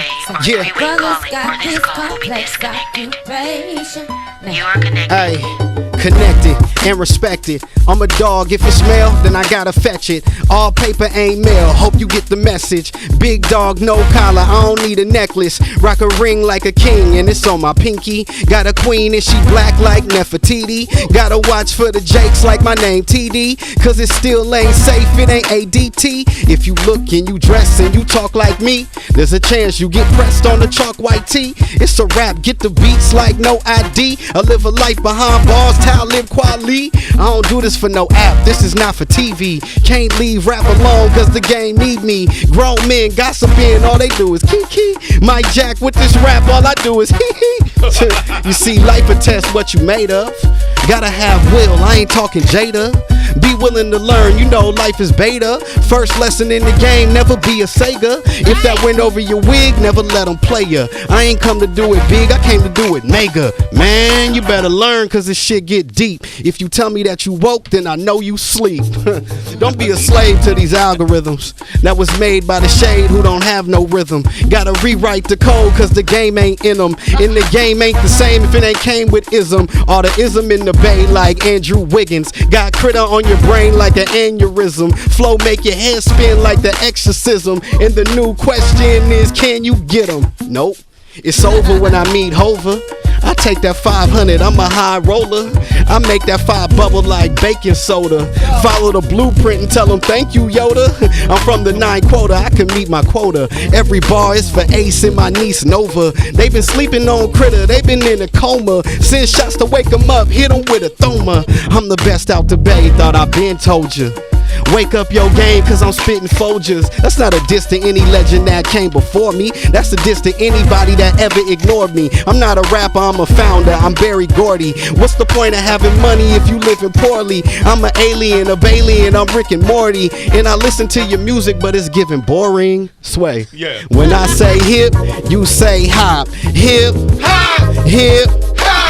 Calloway on the three-way calling for this call will be disconnected. You are connected. Hey, connected and respected. I'm a dog, if it's mail, then I gotta fetch it. All paper ain't mail, hope you get the message. Big dog, no collar, I don't need a necklace. Rock a ring like a king, and it's on my pinky. Got a queen and she black like Nefertiti. Gotta watch for the jakes like my name TD. Cause it still ain't safe, it ain't ADT. If you look and you dress and you talk like me, there's a chance you get pressed on the chalk white tee. It's a rap, get the beats like no ID. I live a life behind bars, how I live quality. I don't do this for no app, this is not for TV. Can't leave rap alone cause the game need me. Grown men gossiping, all they do is kiki. Mike Jack with this rap, all I do is hee hee. You see, life attests what you made of. Gotta have will, I ain't talking Jada. Be willing to learn, you know life is beta. First lesson in the game, never be a Sega. If that went over your wig, never let them play ya. I ain't come to do it big, I came to do it mega. Man, you better learn cause this shit get deep. If you tell me that you woke, then I know you sleep. Don't be a slave to these algorithms that was made by the shade who don't have no rhythm. Gotta rewrite the code cause the game ain't in them. And the game ain't the same if it ain't came with ism. All the ism in the bay like Andrew Wiggins. Got Kritta on your brain like an aneurysm. Flow make your head spin like the exorcism. And the new question is, can you get them? Nope. It's over when I meet Hover. I take that 500, I'm a high roller. I make that fire bubble like baking soda. Follow the blueprint and tell them thank you, Yoda. I'm from the 9 quota, I can meet my quota. Every bar is for Ace and my niece Nova. They been sleeping on Kritta, they been in a coma. Send shots to wake them up, hit them with a thoma. I'm the best out the bay, thought I been told ya. Wake up your game cause I'm spitting Folgers. That's not a diss to any legend that came before me. That's a diss to anybody that ever ignored me. I'm not a rapper, I'm a founder, I'm Barry Gordy. What's the point of having money if you living poorly? I'm an alien, a Balian, I'm Rick and Morty. And I listen to your music but it's getting boring. Sway. Yeah. When I say hip, you say hop. Hip, hop, hip.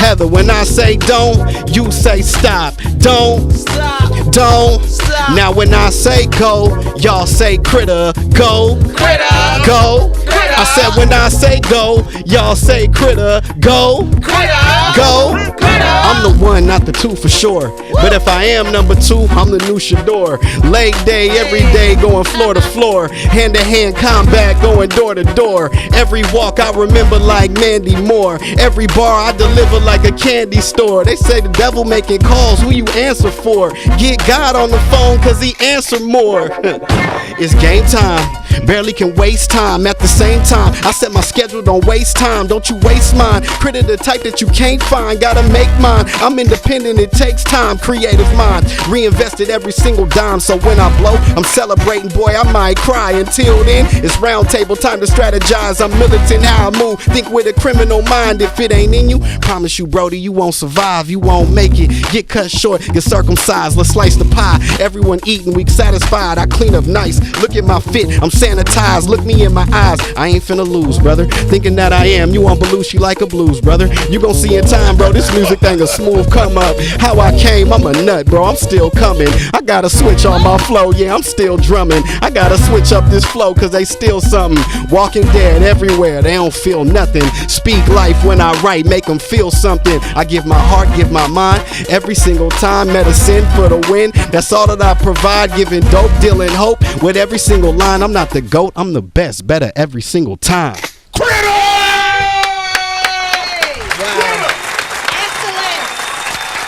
Heather, when I say don't, you say stop. Don't stop. Don't stop. Now when I say go, y'all say Kritta. Go, Kritta. Go, Kritta. I said when I say go, y'all say Kritta. Go, Kritta. Go, Kritta. I'm the one, not the two for sure. But if I am number 2, I'm the new Shador. Leg day, every day, going floor to floor. Hand to hand combat, going door to door. Every walk I remember like Mandy Moore. Every bar I deliver like a candy store. They say the devil making calls, who you answer for? Get God on the phone cause he answer more. It's game time. Barely can waste time. At the same time, I set my schedule, don't waste time. Don't you waste mine. Kritta the type that you can't find. Gotta make mine. I'm independent, it takes time. Creative mind. Reinvested every single dime. So when I blow, I'm celebrating. Boy, I might cry. Until then, it's round table time to strategize. I'm militant how I move. Think with a criminal mind. If it ain't in you, promise you, Brody, you won't survive. You won't make it. Get cut short, get circumcised. Let's slice the pie. Everyone eating, we satisfied. I clean up nice. Look at my fit, I'm sanitized. Look me in my eyes, I ain't finna lose, brother. Thinking that I am, you on Belushi like a blues, brother. You gon' see in time, bro, this music thing a smooth come up. How I came, I'm a nut, bro, I'm still coming. I gotta switch on my flow, yeah, I'm still drumming. I gotta switch up this flow, cause they still something. Walking dead everywhere, they don't feel nothing. Speak life when I write, make them feel something. I give my heart, give my mind, every single time. Medicine for the win, that's all that I provide. Giving dope, dealing hope with every single line. I'm not the GOAT, I'm the best, better every single time.